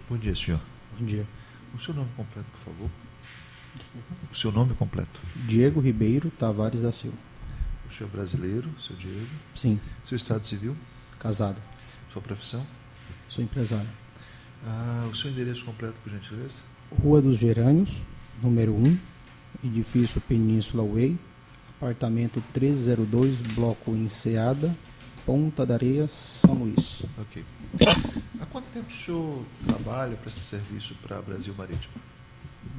Bom dia, senhor. Bom dia. O seu nome completo, por favor? O seu nome completo. Diego Ribeiro Tavares da Silva. O senhor é brasileiro, seu Diego? Sim. Seu estado civil? Casado. Sua profissão? Sou empresário. O seu endereço completo, por gentileza? Rua dos Gerânios, número 1, edifício Península Way, apartamento 1302, bloco Enseada, Ponta da Areia, São Luís. Ok. Há quanto tempo o senhor trabalha, presta serviço para Brasil Marítimo?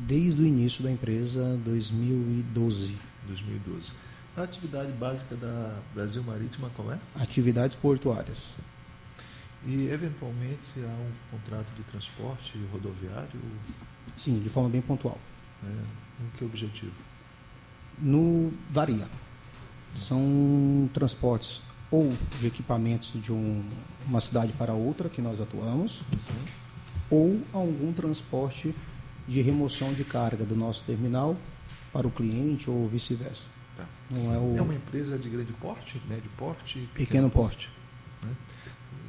Desde o início da empresa, 2012. 2012. A atividade básica da Brasil Marítima qual é? Atividades portuárias. E, eventualmente, há um contrato de transporte rodoviário? Sim, de forma bem pontual. Com que objetivo? Varia. São transportes ou de equipamentos de uma cidade para outra que nós atuamos, ou algum transporte de remoção de carga do nosso terminal para o cliente ou vice-versa. Tá. Não é uma empresa de grande porte, médio porte? Pequeno porte. Né?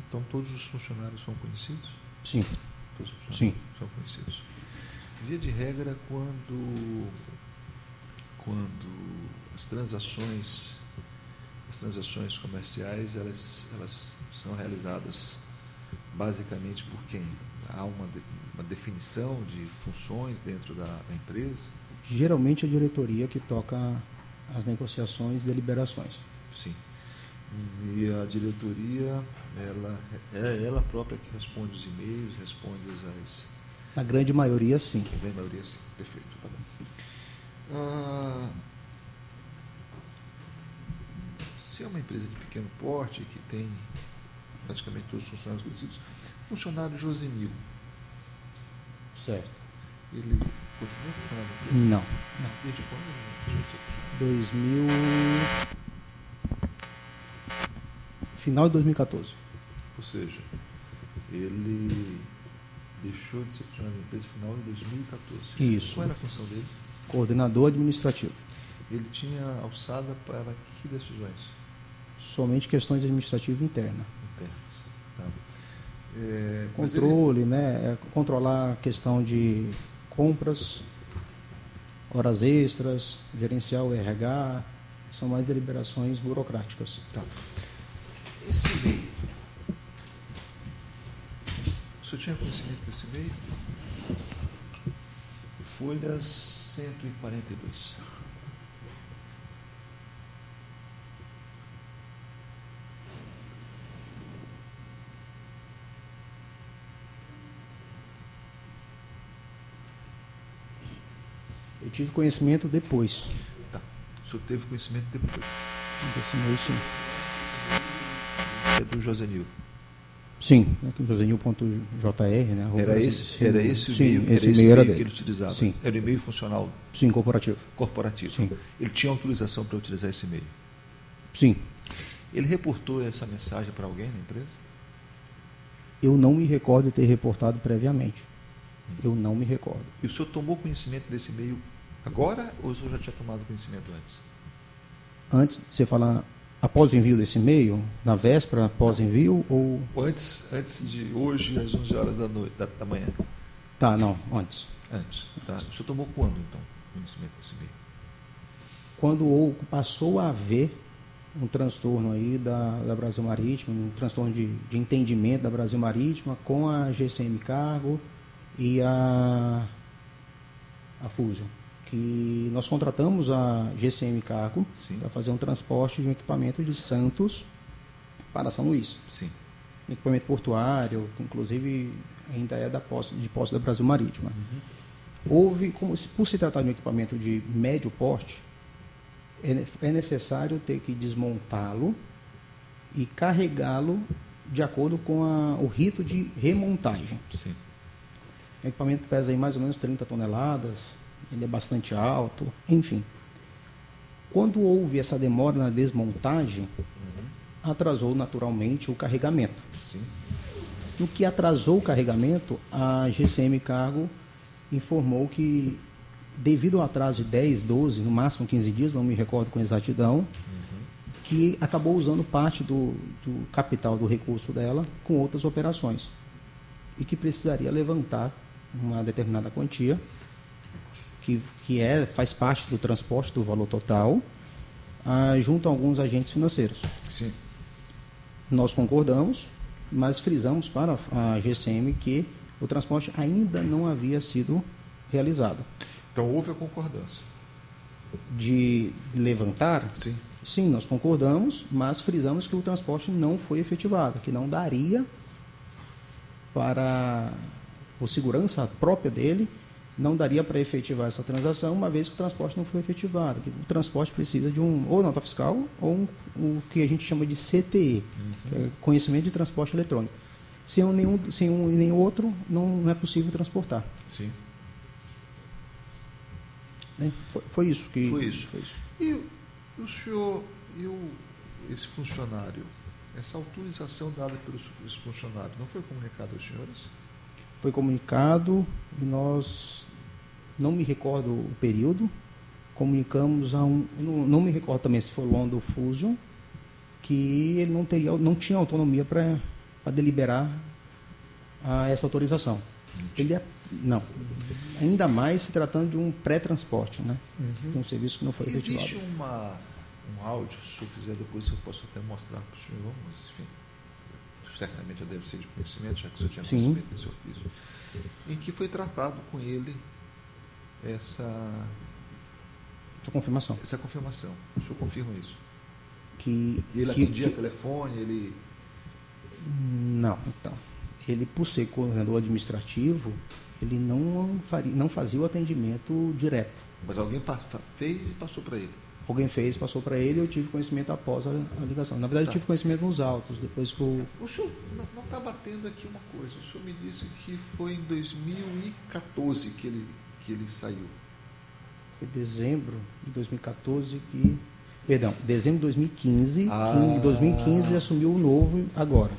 Então todos os funcionários são conhecidos? Sim. Todos os funcionários Sim. são conhecidos. Via de regra, quando as transações comerciais, elas são realizadas basicamente por quem? Há uma definição de funções dentro da empresa? Geralmente a diretoria que toca as negociações e deliberações. Sim. E a diretoria, ela própria que responde os e-mails, responde as... Na grande maioria, sim. Na grande maioria, sim. Perfeito. Tá bom. Se é uma empresa de pequeno porte, que tem praticamente todos os funcionários conhecidos, o funcionário Josenil, Certo. ele continua funcionando na empresa? Não. Desde quando? 2000... Final de 2014. Ou seja, ele deixou de ser funcionário da empresa no final de 2014. Isso. Qual era a função dele? Coordenador administrativo. Ele tinha alçada para que decisões? Somente questões administrativas internas. Internas. Tá. Controle, né? Controlar a questão de compras, horas extras, gerenciar o RH, são mais deliberações burocráticas. Tá. Esse e-mail, o senhor tinha conhecimento desse e-mail? Folhas 142. Eu tive conhecimento depois. Tá. O senhor teve conhecimento depois? Desse e-mail, sim. É do Josenil? Sim, né, josenil.jr, né? Era esse sim, e-mail, esse e-mail era que dele. ele utilizava? Sim. Era o e-mail funcional? Sim, corporativo. Corporativo? Sim. Ele tinha autorização para utilizar esse e-mail? Sim. Ele reportou essa mensagem para alguém na empresa? Eu não me recordo de ter reportado previamente. Eu não me recordo. E o senhor tomou conhecimento desse e-mail agora ou o senhor já tinha tomado conhecimento antes? Antes de você falar, após o envio desse e-mail, na véspera, após o envio, ou... Antes de hoje, às 11 horas da manhã? Tá, não, antes. Antes. Tá. O senhor tomou quando, então, conhecimento desse e-mail? Quando passou a haver um transtorno aí da Brasil Marítima, um transtorno de entendimento da Brasil Marítima com a GCM Cargo e a Fusion, que nós contratamos a GCM Cargo para fazer um transporte de um equipamento de Santos para São Luís. Sim. Um equipamento portuário, que inclusive ainda é de posse da Brasil Marítima. Houve, por se tratar de um equipamento de médio porte, é necessário ter que desmontá-lo e carregá-lo de acordo com o rito de remontagem. Sim. O equipamento pesa aí mais ou menos 30 toneladas, ele é bastante alto, enfim. Quando houve essa demora na desmontagem, atrasou naturalmente o carregamento. Sim. No que atrasou o carregamento, a GCM Cargo informou que, devido ao atraso de 10, 12, no máximo 15 dias, não me recordo com exatidão, que acabou usando parte do capital, do recurso dela, com outras operações. e que precisaria levantar uma determinada quantia, faz parte do transporte do valor total, junto a alguns agentes financeiros. Sim. Nós concordamos, mas frisamos para a GCM que o transporte ainda não havia sido realizado. Então houve a concordância. De levantar? Sim. Sim, nós concordamos, mas frisamos que o transporte não foi efetivado, que não daria para, por segurança própria dele, não daria para efetivar essa transação, uma vez que o transporte não foi efetivado. Que o transporte precisa de ou nota fiscal ou o que a gente chama de CTE, que é conhecimento de transporte eletrônico. Sem um e nem outro, não é possível transportar. Sim. Foi isso que... Foi isso. E o senhor, esse funcionário, essa autorização dada pelo esse funcionário, não foi comunicada aos senhores? Foi comunicado e nós, não me recordo o período, comunicamos não me recordo também se foi o London Fusion, que ele não tinha autonomia para deliberar essa autorização. Não. Ainda mais se tratando de um pré-transporte, né? Um serviço que não foi efetivado. Existe um áudio, se eu quiser depois eu posso até mostrar para o senhor, mas enfim, certamente já deve ser de conhecimento, já que o senhor tinha conhecimento desse ofício, em que foi tratado com ele essa confirmação. Essa confirmação. O senhor confirma isso? Que ele atendia telefone, ele... Não, então. Ele, por ser coordenador administrativo, ele não fazia o atendimento direto. Mas alguém fez e passou para ele? Alguém fez, passou para ele, eu tive conhecimento após a ligação. Na verdade, eu tive conhecimento nos autos, depois que O senhor não está batendo aqui uma coisa. O senhor me disse que foi em 2014 que ele saiu. Foi dezembro de 2014 que... Perdão, dezembro de 2015, que em 2015 assumiu o novo agora.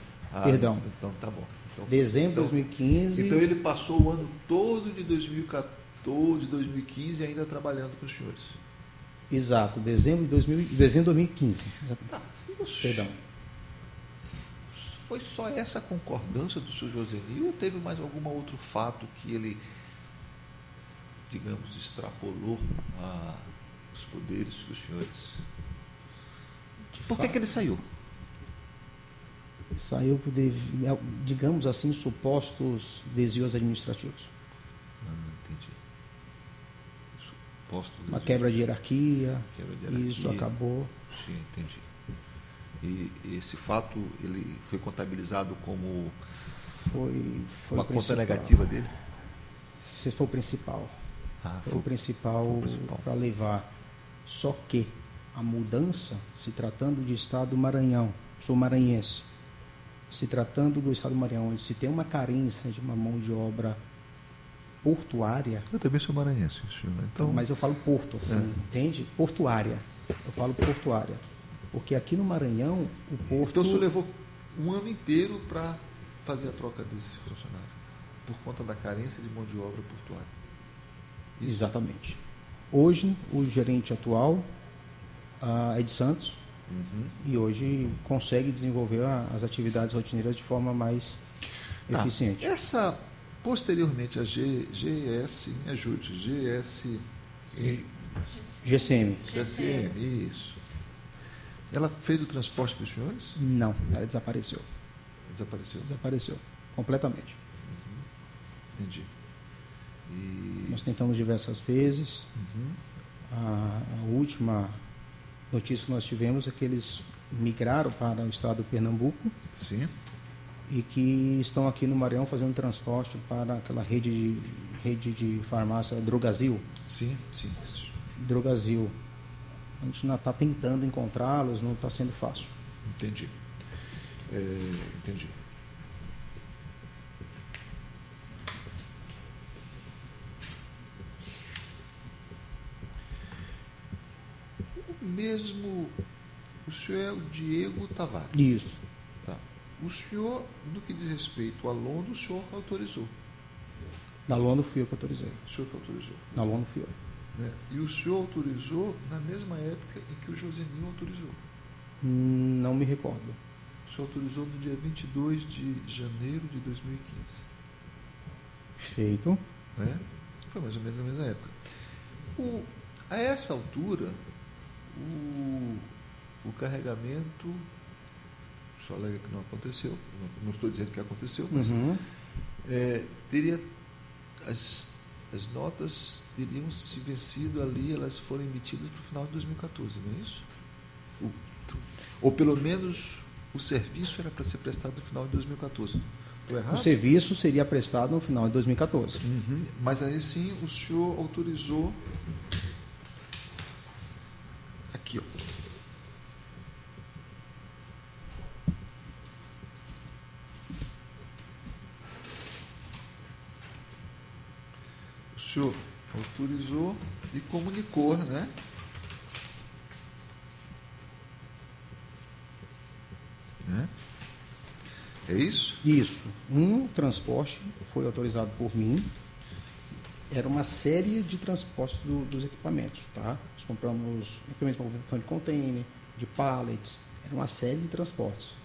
Perdão. Então tá bom. Então, dezembro de 2015... Então ele passou o ano todo de 2014, 2015 ainda trabalhando com os senhores. Exato, dezembro de 2015. Tá. Perdão. Foi só essa concordância do senhor Josenil ou teve mais algum outro fato que ele, digamos, extrapolou os poderes dos senhores? Por que ele saiu? Saiu por, digamos assim, supostos desvios administrativos. Entendi. Supostos uma quebra de hierarquia. E isso acabou. Sim, entendi. E esse fato ele foi contabilizado como foi uma conta negativa dele? Esse foi o principal. Foi o principal para levar. Só que a mudança, se tratando de estado do Maranhão, sou maranhense, se tratando do estado do Maranhão, onde se tem uma carência de uma mão de obra portuária... Eu também sou maranhense, senhor. Então... Mas eu falo porto, assim, entende? Portuária. Eu falo portuária. Porque aqui no Maranhão, o porto... Então o senhor levou um ano inteiro para fazer a troca desse funcionário, por conta da carência de mão de obra portuária. Isso? Exatamente. Hoje, o gerente atual é de Santos, e hoje consegue desenvolver as atividades rotineiras de forma mais eficiente. Posteriormente, a GS, me ajude, GCM, isso. Ela fez o transporte dos senhores? Não, ela desapareceu. Desapareceu Completamente. Entendi. Nós tentamos diversas vezes. A última notícia que nós tivemos é que eles migraram para o estado do Pernambuco. Sim. E que estão aqui no Maranhão fazendo transporte para aquela rede de farmácia Drogazil. Sim. Drogazil. A gente ainda está tentando encontrá-los, não está sendo fácil. Entendi. Entendi. O senhor é o Diego Tavares. Isso. Tá. O senhor, no que diz respeito à Londo, o senhor autorizou. Na Londo fui eu que autorizei. O senhor que autorizou. Na Londo fui eu. Né? E o senhor autorizou na mesma época em que o Josenil autorizou? Não me recordo. O senhor autorizou no dia 22 de janeiro de 2015. Feito. Né? Foi mais ou menos na mesma época. A essa altura, o carregamento, só alega que não aconteceu, não estou dizendo que aconteceu, mas teria as notas teriam se vencido ali, elas foram emitidas para o final de 2014, não é isso? Ou pelo menos o serviço era para ser prestado no final de 2014. Estou errado? O serviço seria prestado no final de 2014. Mas aí sim o senhor autorizou. Aqui, ó. O senhor autorizou e comunicou, né? É isso? Isso. Um transporte foi autorizado por mim. Era uma série de transportes dos equipamentos, tá? Nós compramos equipamentos para movimentação de container, de pallets. Era uma série de transportes.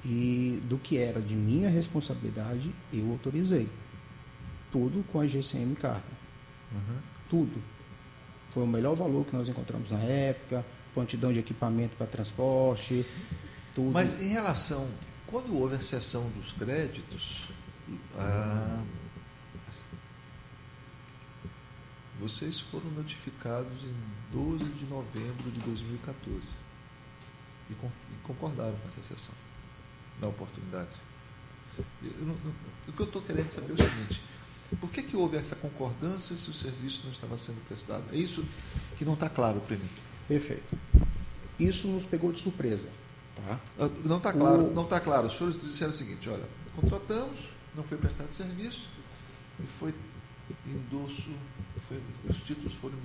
E do que era de minha responsabilidade, eu autorizei. Tudo com a GCM Cargo. Tudo. Foi o melhor valor que nós encontramos na época, quantidade de equipamento para transporte, tudo. Mas em relação, quando houve a cessão dos créditos, vocês foram notificados em 12 de novembro de 2014 e concordaram com essa cessão da oportunidade. O que eu estou querendo saber é o seguinte: por que houve essa concordância se o serviço não estava sendo prestado? É isso que não está claro para mim. Perfeito. Isso nos pegou de surpresa. Tá? Não está claro, não está claro. Os senhores disseram o seguinte: olha, contratamos, não foi prestado serviço e foi endosso, os títulos foram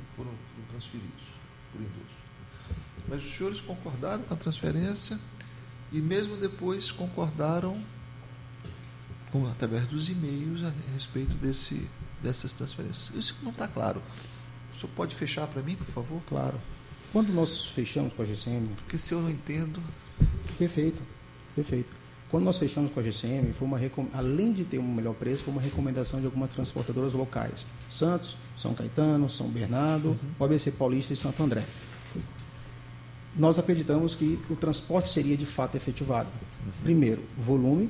transferidos por endosso. Mas os senhores concordaram com a transferência e mesmo depois concordaram através dos e-mails a respeito dessas transferências. Isso não está claro. O senhor pode fechar para mim, por favor? Claro. Quando nós fechamos com a GCM... Porque se eu não entendo... Perfeito. Quando nós fechamos com a GCM, além de ter um melhor preço, foi uma recomendação de algumas transportadoras locais. Santos, São Caetano, São Bernardo, o ABC Paulista e Santo André. Nós acreditamos que o transporte seria de fato efetivado. Primeiro, volume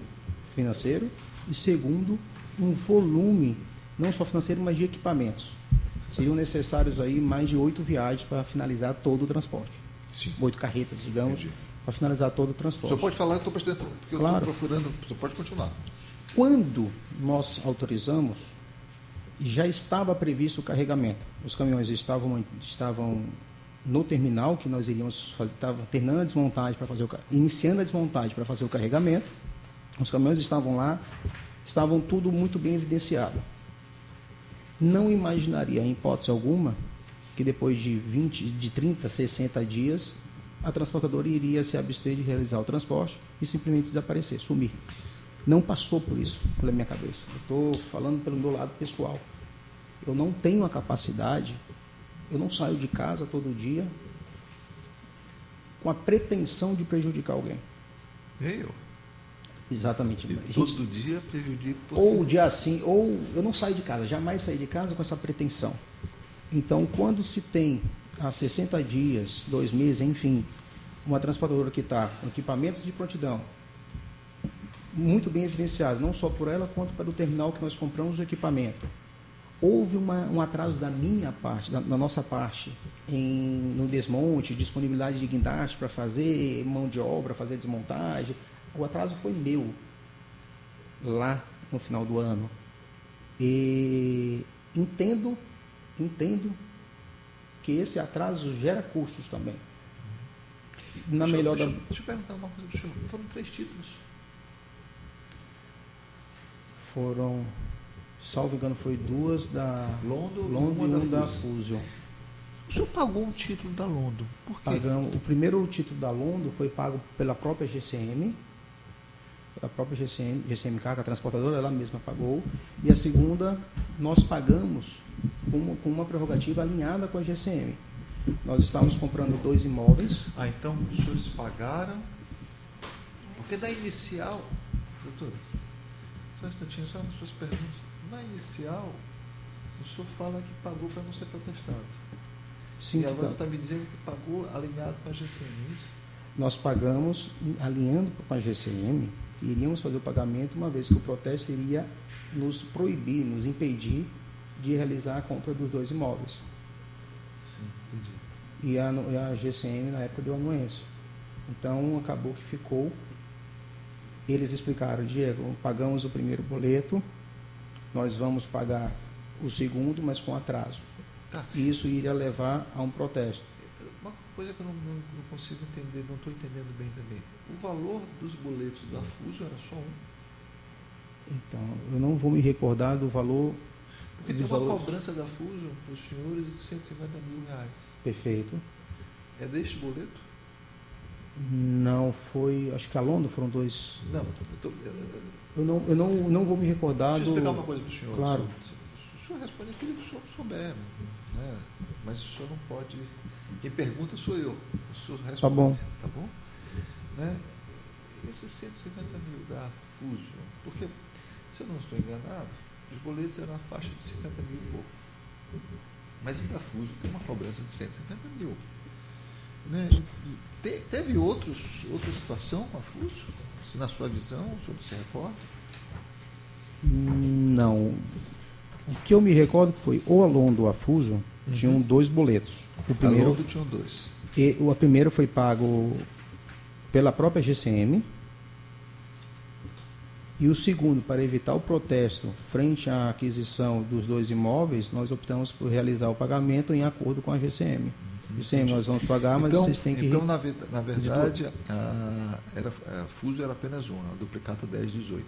financeiro e segundo, um volume, não só financeiro, mas de equipamentos. Seriam necessários aí mais de 8 viagens para finalizar todo o transporte. Sim. 8 carretas, digamos, para finalizar todo o transporte. O senhor pode falar, eu estou prestando, porque claro. Eu estou procurando, o senhor pode continuar. Quando nós autorizamos, já estava previsto o carregamento. Os caminhões estavam no terminal que nós iríamos fazer, estava terminando a desmontagem para fazer iniciando a desmontagem para fazer o carregamento. Os caminhões estavam lá, estavam tudo muito bem evidenciado. Não imaginaria, em hipótese alguma, que depois de 30, 60 dias, a transportadora iria se abster de realizar o transporte e simplesmente desaparecer, sumir. Não passou por isso pela minha cabeça. Eu estou falando pelo meu lado pessoal. Eu não tenho a capacidade, eu não saio de casa todo dia com a pretensão de prejudicar alguém. Eu? Exatamente. Todo dia prejudico. Ou dia assim, ou eu não saio de casa, jamais saí de casa com essa pretensão. Então, quando se tem há 60 dias, 2 meses, enfim, uma transportadora que está com equipamentos de prontidão, muito bem evidenciado, não só por ela, quanto para o terminal que nós compramos o equipamento. Houve um atraso da minha parte, da nossa parte, no desmonte, disponibilidade de guindaste para fazer mão de obra, fazer desmontagem. O atraso foi meu, lá no final do ano. E entendo que esse atraso gera custos também. Deixa eu perguntar uma coisa do senhor. Foram 3 títulos? Foram, salvo engano, foi 2 da Londo e 1 da Fusion. O senhor pagou um título da Londo? Por quê? Pagamos, o primeiro título da Londo foi pago pela própria GCM, GCM Carga, a transportadora, ela mesma pagou. E a segunda, nós pagamos com uma prerrogativa alinhada com a GCM. Nós estávamos comprando 2 imóveis. Então os senhores pagaram, porque da inicial, doutor, Só um instantinho, só nas suas perguntas. Na inicial, o senhor fala que pagou para não ser protestado. Sim, e agora está me dizendo que pagou alinhado com a GCM, é isso? Nós pagamos, alinhando com a GCM, iríamos fazer o pagamento uma vez que o protesto iria nos proibir, nos impedir de realizar a compra dos 2 imóveis. Sim, entendi. E a GCM, na época, deu anuência. Então, acabou que ficou. Eles explicaram, Diego, pagamos o primeiro boleto, nós vamos pagar o segundo, mas com atraso. Tá. E isso iria levar a um protesto. Uma coisa que eu não consigo entender, não estou entendendo bem também. O valor dos boletos da Fuso era só um? Então, eu não vou me recordar do valor... Porque tem uma cobrança da Fuso para os senhores de R$150 mil. Perfeito. É deste boleto? Não, foi... Acho que a Londo foram 2... Não, Eu não vou me recordar deixa eu do... explicar uma coisa para o senhor. Claro. O senhor responde aquilo que o senhor souber, né? Mas o senhor não pode... Quem pergunta sou eu. O senhor responde. Tá bom. Tá bom? Né? Esses 150 mil da Fuso, porque, se eu não estou enganado, os boletos eram na faixa de 50 mil e pouco. Mas o da Fuso tem uma cobrança de 150 mil. Né? Teve outra situação com a Fuso? Na sua visão, o senhor se recorda? Não. O que eu me recordo que foi o Alondo ou a Fuso tinham 2 boletos. O primeiro, a Londo tinham 2. A primeira foi pago pela própria GCM. E o segundo, para evitar o protesto frente à aquisição dos 2 imóveis, nós optamos por realizar o pagamento em acordo com a GCM. GCM, nós vamos pagar, mas então, vocês têm que... Então, na verdade, a Fuso era apenas uma, a duplicata 1018.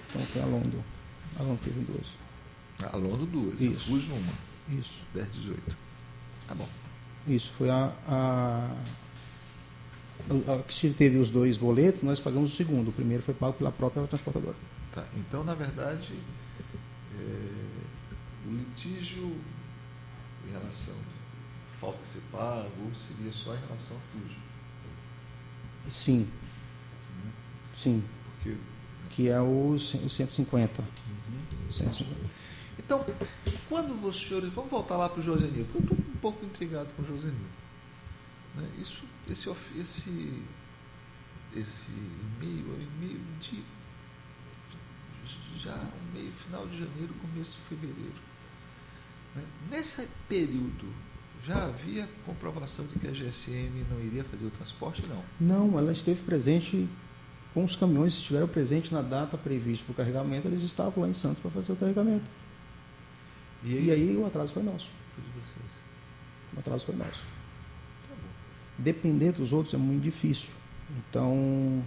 Então, foi a Londo. A Londo teve 2. A Londo 2, a Fuso uma. Isso. 1018. Tá bom. Isso, foi a que teve os 2 boletos, nós pagamos o segundo. O primeiro foi pago pela própria transportadora. Tá. Então, na verdade, o litígio em relação a falta de ser pago seria só em relação a Fuso. Sim. Sim. Porque, que é o 150. 150. Então, quando os senhores... Vamos voltar lá para o Josenil, porque eu estou um pouco intrigado com o Josenil. Né? Esse e-mail é um e-mail de já meio final de janeiro, começo de fevereiro. Né? Nesse período, já havia comprovação de que a GSM não iria fazer o transporte, não? Não, ela esteve presente com os caminhões, se estiveram presentes na data prevista para o carregamento, eles estavam lá em Santos para fazer o carregamento. E aí o atraso foi nosso. Foi de vocês. O atraso foi nosso. Tá bom. Depender dos outros é muito difícil. Então,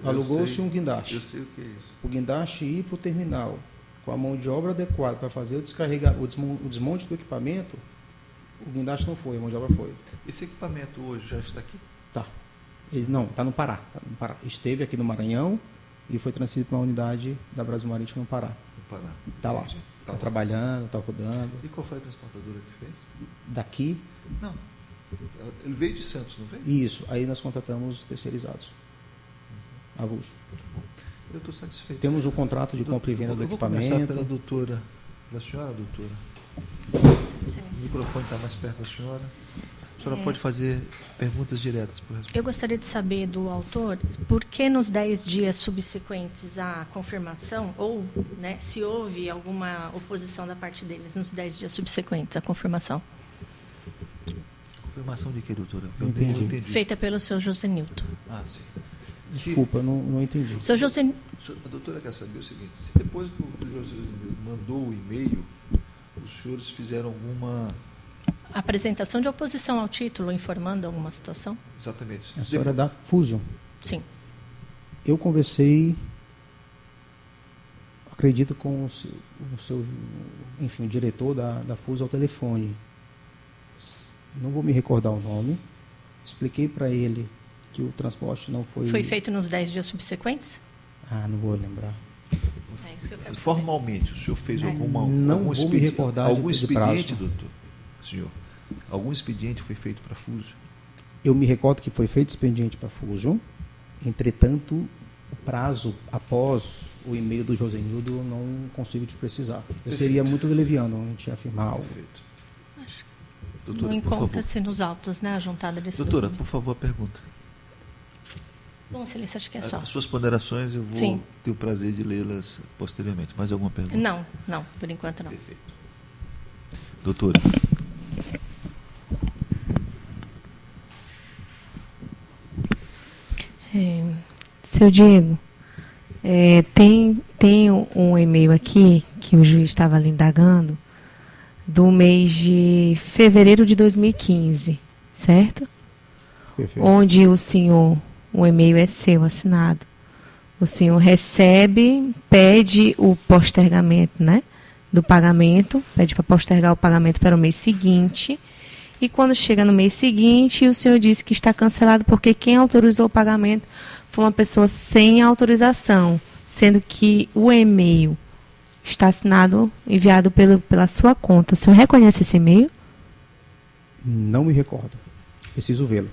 alugou-se um guindaste. Eu sei o que é isso. O guindaste ir para o terminal com a mão de obra adequada para fazer o desmonte do equipamento, o guindaste não foi, a mão de obra foi. Esse equipamento hoje já está aqui? Tá. Não, está no Pará. Esteve aqui no Maranhão e foi transferido para uma unidade da Brasil Marítimo no Pará. No Pará. Está lá. Está trabalhando, está rodando. E qual foi a transportadora que fez? Daqui? Não. Ele veio de Santos, não veio? Isso. Aí nós contratamos terceirizados. Avulso. Eu estou satisfeito. Temos o contrato de compra e venda do equipamento. Vou começar pela doutora. Pela senhora, doutora. O microfone está mais perto da senhora. A senhora pode fazer perguntas diretas, por exemplo. Eu gostaria de saber do autor por que nos 10 dias subsequentes à confirmação, ou né, se houve alguma oposição da parte deles nos 10 dias subsequentes à confirmação. Confirmação de que, doutora? Eu entendi. Feita pelo seu José Nilton. Ah, sim. Desculpa, não entendi. Seu José... A doutora quer saber o seguinte, se depois que o José mandou o e-mail, os senhores fizeram alguma... Apresentação de oposição ao título, informando alguma situação? Exatamente. A senhora é da Fusion. Sim. Eu conversei, acredito, com o seu enfim, o diretor da Fusion ao telefone. Não vou me recordar o nome. Expliquei para ele que o transporte não foi... Foi feito nos 10 dias subsequentes? Não vou lembrar. É isso que eu quero Formalmente, o senhor fez algum me recordar algum de expediente, prazo. doutor? Senhor, algum expediente foi feito para a Fusion? Eu me recordo que foi feito expediente para a Fusion. Entretanto, o prazo após o e-mail do Josenildo eu não consigo te precisar. Eu seria muito leviano a gente afirmar algo. Perfeito. Doutora, não encontra-se nos autos, né, a juntada desse Doutora, documento. por favor, a pergunta. Bom, Excelência, acho que é só. As suas ponderações eu vou Sim. ter o prazer de lê-las posteriormente. Mais alguma pergunta? Não, por enquanto não. Perfeito. Doutora. Seu Diego, tem um e-mail aqui que o juiz estava lhe indagando do mês de fevereiro de 2015, certo? Perfeito. Onde o e-mail é seu, assinado. O senhor recebe, pede o postergamento, né, do pagamento, pede para postergar o pagamento para o mês seguinte. E quando chega no mês seguinte, o senhor diz que está cancelado porque quem autorizou o pagamento foi uma pessoa sem autorização, sendo que o e-mail está assinado, enviado pela sua conta. O senhor reconhece esse e-mail? Não me recordo. Preciso vê-lo.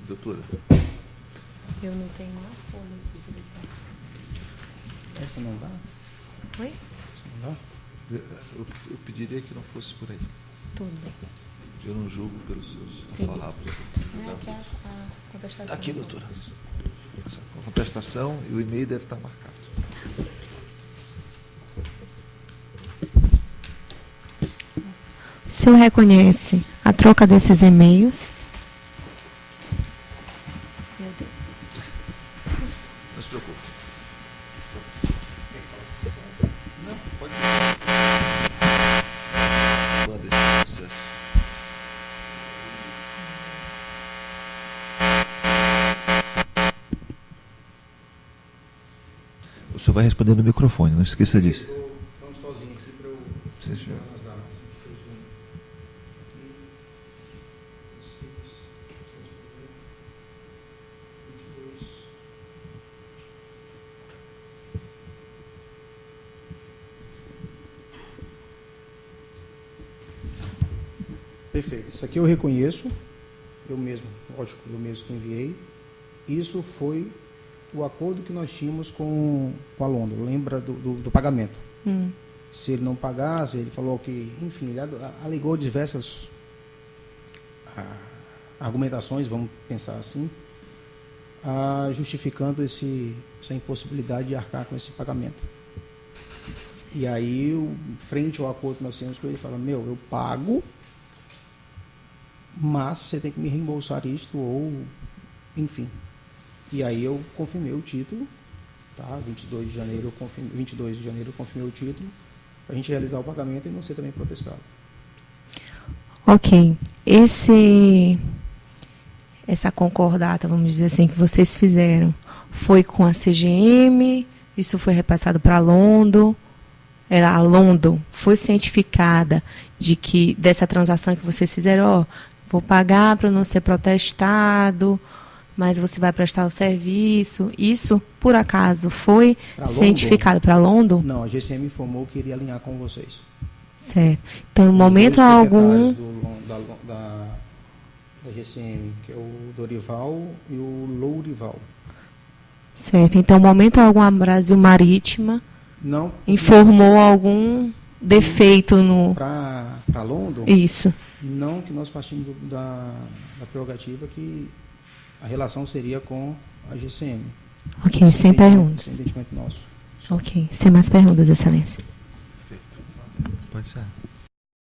Doutora. Eu não tenho uma folha. Essa não dá? Oi? Essa não dá? Eu pediria que não fosse por aí. Tudo bem. Eu não julgo pelos seus Sim. palavras. Aqui é a contestação. Aqui, doutora. A contestação e o e-mail deve estar marcado. O senhor reconhece a troca desses e-mails? Meu Deus. Não se preocupe. Não, pode deixar. Esse processo. O senhor vai responder no microfone, não esqueça disso. Estou falando sozinho aqui para eu... Sim, senhor. Perfeito. Isso aqui eu reconheço, eu mesmo, lógico, eu mesmo que enviei. Isso foi o acordo que nós tínhamos com a Londra, lembra do pagamento. Se ele não pagasse, ele falou que, enfim, ele alegou diversas argumentações, vamos pensar assim, justificando essa impossibilidade de arcar com esse pagamento. E aí, frente ao acordo que nós tínhamos com ele, ele fala, eu pago, mas você tem que me reembolsar isto, ou, enfim. E aí eu confirmei o título, tá? 22 de janeiro eu confirmei o título, para a gente realizar o pagamento e não ser também protestado. Ok. Essa concordata, vamos dizer assim, que vocês fizeram, foi com a CGM, isso foi repassado para a London, a London foi cientificada dessa transação que vocês fizeram, vou pagar para não ser protestado, mas você vai prestar o serviço. Isso, por acaso, foi cientificado para a London? Não, a GCM informou que iria alinhar com vocês. Certo. Então, em Os momento dois algum... da GCM, que é o Dorival e o Lourival. Certo. Então, em momento algum, a Brasil Marítima Não informou algum defeito no... Para London? Isso. Não, que nós partimos da prerrogativa que a relação seria com a GCM. Ok, sem perguntas. Sem entendimento nosso. Ok, sem mais perguntas, Excelência. Perfeito. Pode ser.